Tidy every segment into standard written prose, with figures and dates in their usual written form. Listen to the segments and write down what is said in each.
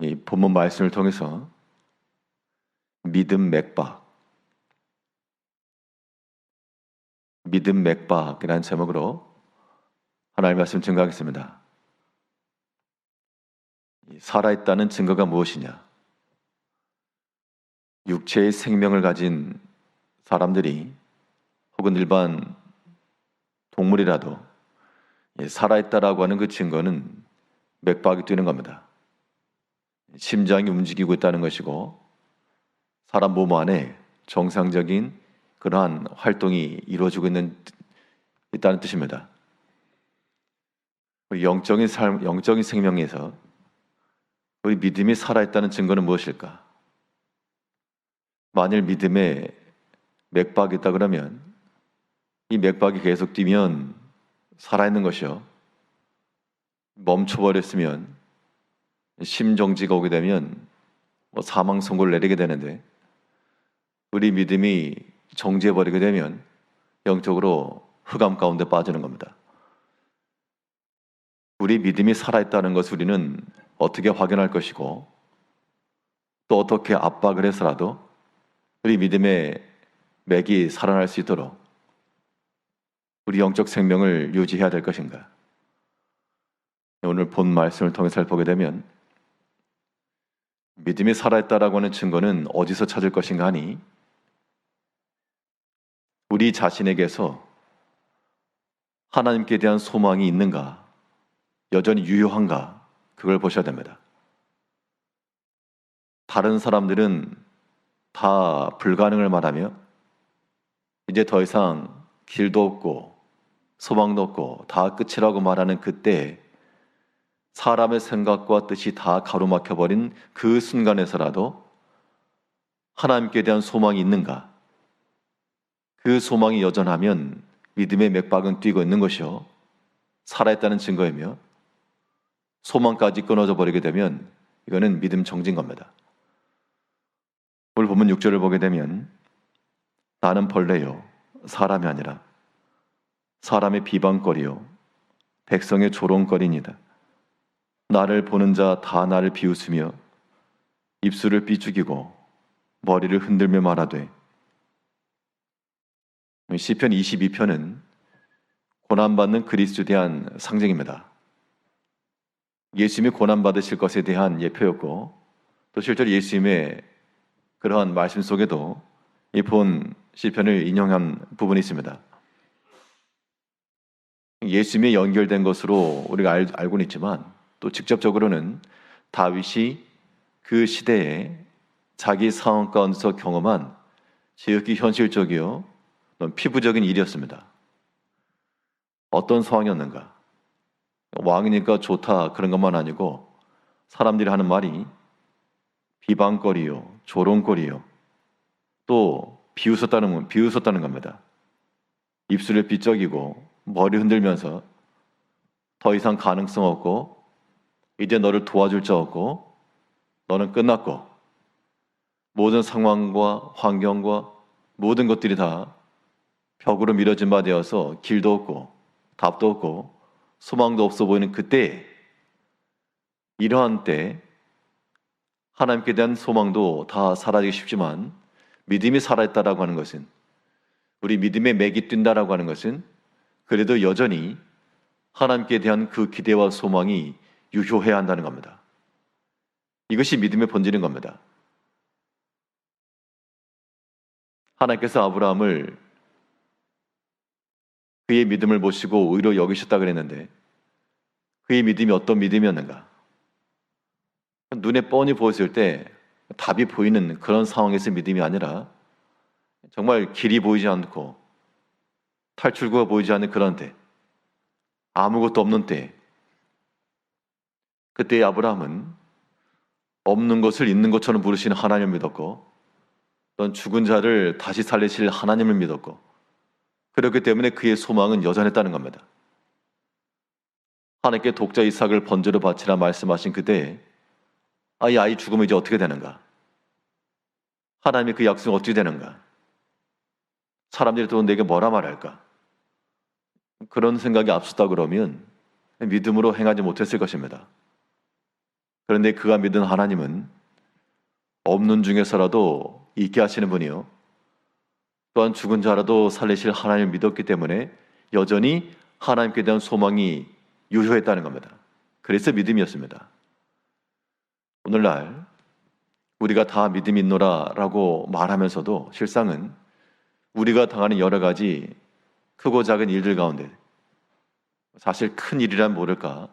이 본문 말씀을 통해서 믿음 맥박이라는 제목으로 하나님의 말씀 증거하겠습니다. 살아있다는 증거가 무엇이냐? 육체의 생명을 가진 사람들이 혹은 일반 동물이라도 살아있다라고 하는 그 증거는 맥박이 뛰는 겁니다. 심장이 움직이고 있다는 것이고 사람 몸 안에 정상적인 그러한 활동이 이루어지고 있다는 뜻입니다. 영적인 삶, 영적인 생명에서 우리 믿음이 살아있다는 증거는 무엇일까? 만일 믿음에 맥박이 있다 그러면 이 맥박이 계속 뛰면 살아있는 것이요. 멈춰버렸으면 심정지가 오게 되면 사망 선고를 내리게 되는데 우리 믿음이 정지해버리게 되면 영적으로 흑암 가운데 빠지는 겁니다. 우리 믿음이 살아있다는 것을 우리는 어떻게 확인할 것이고 또 어떻게 압박을 해서라도 우리 믿음의 맥이 살아날 수 있도록 우리 영적 생명을 유지해야 될 것인가? 오늘 본 말씀을 통해서 보게 되면 믿음이 살아있다라고 하는 증거는 어디서 찾을 것인가 하니 우리 자신에게서 하나님께 대한 소망이 있는가, 여전히 유효한가, 그걸 보셔야 됩니다. 다른 사람들은 다 불가능을 말하며 이제 더 이상 길도 없고 소망도 없고 다 끝이라고 말하는 그때 사람의 생각과 뜻이 다 가로막혀버린 그 순간에서라도 하나님께 대한 소망이 있는가? 그 소망이 여전하면 믿음의 맥박은 뛰고 있는 것이요 살아있다는 증거이며 소망까지 끊어져 버리게 되면 이거는 믿음 정지인 겁니다. 오늘 본문 6절을 보게 되면 나는 벌레요 사람이 아니라 사람의 비방거리요 백성의 조롱거리니다. 나를 보는 자 다 나를 비웃으며 입술을 삐죽이고 머리를 흔들며 말하되. 시편 22편은 고난받는 그리스도에 대한 상징입니다. 예수님이 고난받으실 것에 대한 예표였고 또 실제로 예수님의 그러한 말씀 속에도 이 본 시편을 인용한 부분이 있습니다. 예수님이 연결된 것으로 우리가 알고는 있지만 또 직접적으로는 다윗이 그 시대에 자기 상황 가운데서 경험한 지극히 현실적이요 피부적인 일이었습니다. 어떤 상황이었는가? 왕이니까 좋다 그런 것만 아니고 사람들이 하는 말이 비방거리요 조롱거리요 또 비웃었다는 겁니다. 입술을 삐쩍이고 머리 흔들면서 더 이상 가능성 없고 이제 너를 도와줄 자 없고 너는 끝났고 모든 상황과 환경과 모든 것들이 다 벽으로 밀어진 바 되어서 길도 없고 답도 없고 소망도 없어 보이는 그때 이러한 때 하나님께 대한 소망도 다 사라지기 쉽지만 믿음이 살아있다라고 하는 것은 우리 믿음의 맥이 뛴다라고 하는 것은 그래도 여전히 하나님께 대한 그 기대와 소망이 유효해야 한다는 겁니다. 이것이 믿음의 본질인 겁니다. 하나님께서 아브라함을 그의 믿음을 보시고 의로 여기셨다 그랬는데 그의 믿음이 어떤 믿음이었는가? 눈에 뻔히 보였을 때 답이 보이는 그런 상황에서 믿음이 아니라 정말 길이 보이지 않고 탈출구가 보이지 않는 그런 때 아무것도 없는 때 그때 아브라함은 없는 것을 있는 것처럼 부르시는 하나님을 믿었고 또 죽은 자를 다시 살리실 하나님을 믿었고 그렇기 때문에 그의 소망은 여전했다는 겁니다. 하나님께 독자 이삭을 번제로 바치라 말씀하신 그때 이 아이 죽으면 이제 어떻게 되는가? 하나님이 그 약속은 어떻게 되는가? 사람들이 또 내게 뭐라 말할까? 그런 생각이 앞섰다 그러면 믿음으로 행하지 못했을 것입니다. 그런데 그가 믿은 하나님은 없는 중에서라도 있게 하시는 분이요, 또한 죽은 자라도 살리실 하나님을 믿었기 때문에 여전히 하나님께 대한 소망이 유효했다는 겁니다. 그래서 믿음이었습니다. 오늘날 우리가 다 믿음이 있노라라고 말하면서도 실상은 우리가 당하는 여러 가지 크고 작은 일들 가운데, 사실 큰 일이란 모를까,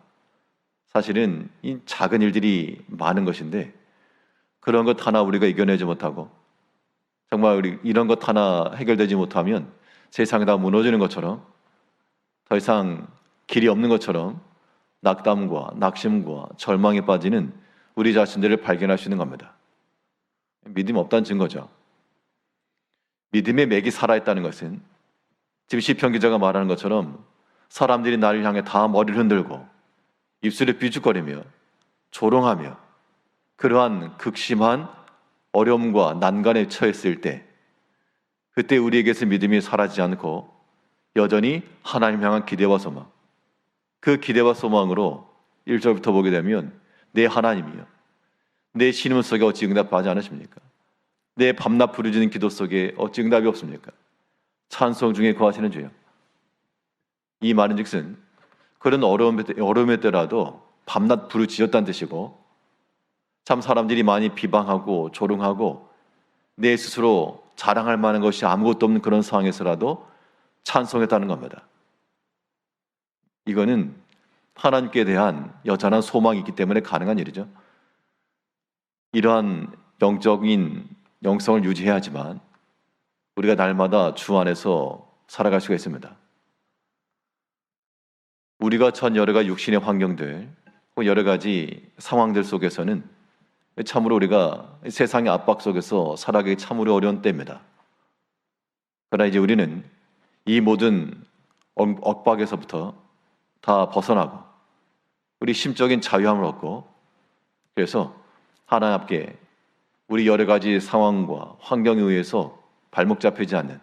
사실은 이 작은 일들이 많은 것인데 그런 것 하나 우리가 이겨내지 못하고 정말 우리 이런 것 하나 해결되지 못하면 세상이 다 무너지는 것처럼, 더 이상 길이 없는 것처럼 낙담과 낙심과 절망에 빠지는 우리 자신들을 발견할 수 있는 겁니다. 믿음이 없다는 증거죠. 믿음의 맥이 살아있다는 것은 지금 시편 기자가 말하는 것처럼 사람들이 나를 향해 다 머리를 흔들고 입술에 삐죽거리며 조롱하며 그러한 극심한 어려움과 난간에 처했을 때, 그때 우리에게서 믿음이 사라지지 않고 여전히 하나님 향한 기대와 소망, 그 기대와 소망으로 1절부터 보게 되면 내 하나님이여, 내 신음 속에 어찌 응답하지 않으십니까? 내 밤낮 부르짖는 기도 속에 어찌 응답이 없습니까? 찬송 중에 거하시는 주여. 이 말은 즉슨 그런 어려움에 때라도 밤낮 부르짖었다는 뜻이고, 참 사람들이 많이 비방하고 조롱하고 내 스스로 자랑할 만한 것이 아무것도 없는 그런 상황에서라도 찬송했다는 겁니다. 이거는 하나님께 대한 여전한 소망이 있기 때문에 가능한 일이죠. 이러한 영적인 영성을 유지해야지만 우리가 날마다 주 안에서 살아갈 수가 있습니다. 우리가 전 여러 가지 육신의 환경들, 여러 가지 상황들 속에서는 참으로 우리가 세상의 압박 속에서 살아가기 참으로 어려운 때입니다. 그러나 이제 우리는 이 모든 억박에서부터 다 벗어나고 우리 심적인 자유함을 얻고, 그래서 하나님 앞에 우리 여러 가지 상황과 환경에 의해서 발목 잡히지 않는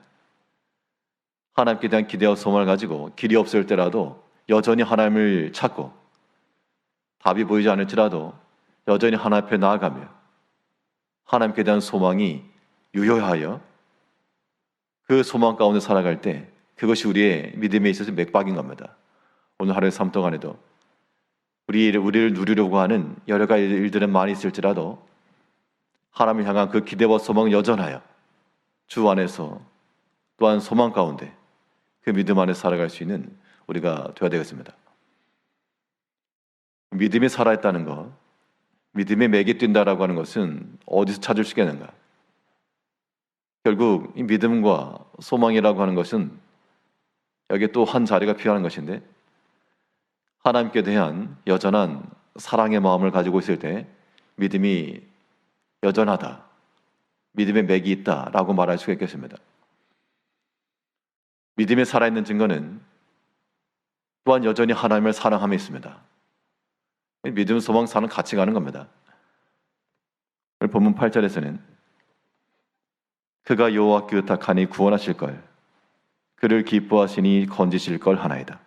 하나님께 대한 기대와 소망을 가지고 길이 없을 때라도 여전히 하나님을 찾고, 답이 보이지 않을지라도 여전히 하나님 앞에 나아가며 하나님께 대한 소망이 유효하여 그 소망 가운데 살아갈 때 그것이 우리의 믿음에 있어서 맥박인 겁니다. 오늘 하루의 삶 동안에도 우리를 누리려고 하는 여러 가지 일들은 많이 있을지라도 하나님을 향한 그 기대와 소망을 여전하여 주 안에서 또한 소망 가운데 그 믿음 안에 살아갈 수 있는 우리가 되어야 되겠습니다. 믿음이 살아있다는 것, 믿음의 맥이 뛴다라고 하는 것은 어디서 찾을 수 있겠는가? 결국 이 믿음과 소망이라고 하는 것은 여기에 또 한 자리가 필요한 것인데, 하나님께 대한 여전한 사랑의 마음을 가지고 있을 때 믿음이 여전하다, 믿음의 맥이 있다라고 말할 수가 있겠습니다. 믿음이 살아있는 증거는 또한 여전히 하나님을 사랑함에 있습니다. 믿음, 소망, 사는 같이 가는 겁니다. 오늘 본문 8절에서는 그가 여호와께 의탁하니 구원하실 걸, 그를 기뻐하시니 건지실 걸 하나이다.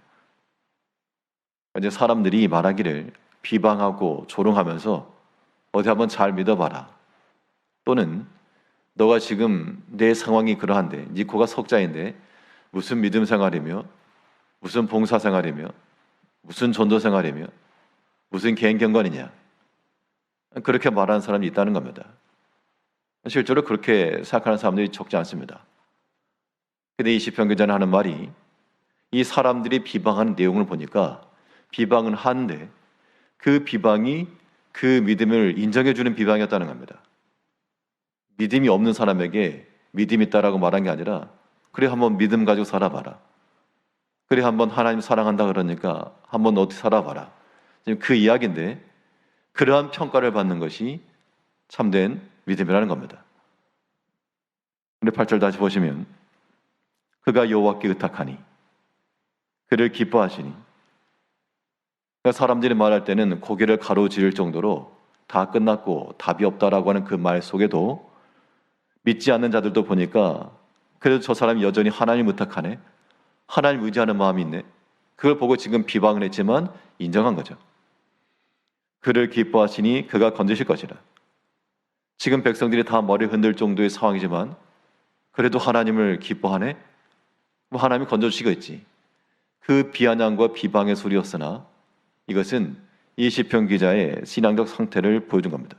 이제 사람들이 말하기를 비방하고 조롱하면서 어디 한번 잘 믿어봐라, 또는 너가 지금 내 상황이 그러한데, 니코가 석자인데 무슨 믿음 생활이며 무슨 봉사 생활이며 무슨 전도 생활이며 무슨 개인 경건이냐, 그렇게 말하는 사람이 있다는 겁니다. 실제로 그렇게 생각하는 사람들이 적지 않습니다. 근데 이 시편 기자는 하는 말이, 이 사람들이 비방하는 내용을 보니까 비방은 하는데 그 비방이 그 믿음을 인정해주는 비방이었다는 겁니다. 믿음이 없는 사람에게 믿음이 있다라고 말한 게 아니라, 그래 한번 믿음 가지고 살아봐라, 그래 한번 하나님 사랑한다 그러니까 한번 어떻게 살아봐라, 지금 그 이야기인데, 그러한 평가를 받는 것이 참된 믿음이라는 겁니다. 근데 8절 다시 보시면 그가 여호와께 의탁하니 그를 기뻐하시니, 그러니까 사람들이 말할 때는 고개를 가로지를 정도로 다 끝났고 답이 없다라고 하는 그 말 속에도 믿지 않는 자들도 보니까 그래도 저 사람이 여전히 하나님 의탁하네, 하나님 의지하는 마음이 있네, 그걸 보고 지금 비방을 했지만 인정한 거죠. 그를 기뻐하시니 그가 건지실 것이라. 지금 백성들이 다 머리 흔들 정도의 상황이지만 그래도 하나님을 기뻐하네? 뭐 하나님이 건져주시겠지. 그 비아냥과 비방의 소리였으나 이것은 이 시편 기자의 신앙적 상태를 보여준 겁니다.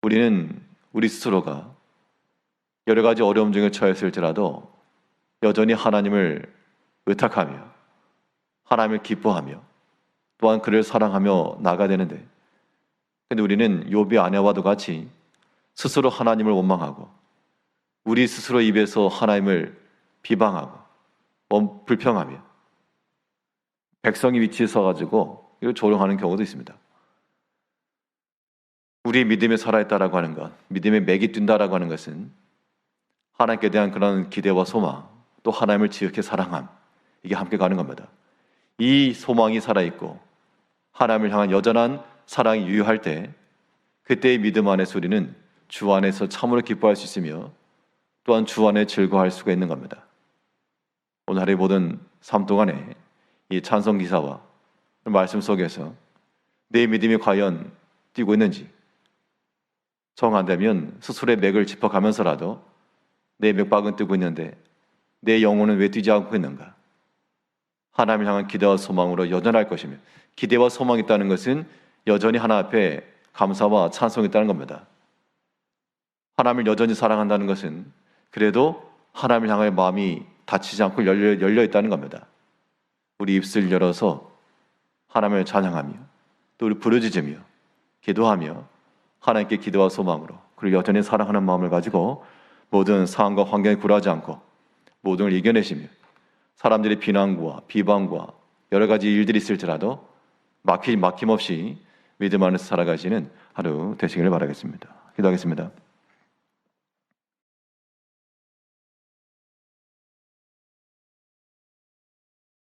우리는 우리 스스로가 여러 가지 어려움 중에 처했을지라도 여전히 하나님을 의탁하며 하나님을 기뻐하며 또한 그를 사랑하며 나아가야 되는데, 근데 우리는 욥의 아내와도 같이 스스로 하나님을 원망하고 우리 스스로 입에서 하나님을 비방하고 불평하며 백성이 위치에 서가지고 이걸 조롱하는 경우도 있습니다. 우리의 믿음에 살아있다라고 하는 것, 믿음의 맥이 뛴다라고 하는 것은 하나님께 대한 그런 기대와 소망, 또 하나님을 지극히 사랑함, 이게 함께 가는 겁니다. 이 소망이 살아있고 하나님을 향한 여전한 사랑이 유효할 때, 그때의 믿음 안에서 우리는 주 안에서 참으로 기뻐할 수 있으며 또한 주 안에 즐거워할 수가 있는 겁니다. 오늘 하루의 모든 삶 동안에 이 찬송 기사와 말씀 속에서 내 믿음이 과연 뛰고 있는지, 정한다면 스스로의 맥을 짚어가면서라도 내 맥박은 뛰고 있는데 내 영혼은 왜 뛰지 않고 있는가? 하나님을 향한 기대와 소망으로 여전할 것이며, 기대와 소망이 있다는 것은 여전히 하나님 앞에 감사와 찬송이 있다는 겁니다. 하나님을 여전히 사랑한다는 것은 그래도 하나님을 향하여 마음이 닫히지 않고 열려 있다는 겁니다. 우리 입술 열어서 하나님을 찬양하며 또 우리 부르짖으며 기도하며 하나님께 기도와 소망으로 그리고 여전히 사랑하는 마음을 가지고 모든 상황과 환경에 굴하지 않고 모든 걸 이겨내시며 사람들의 비난과 비방과 여러 가지 일들이 있을지라도 막힘없이 믿음 안에서 살아가시는 하루 되시기를 바라겠습니다. 기도하겠습니다.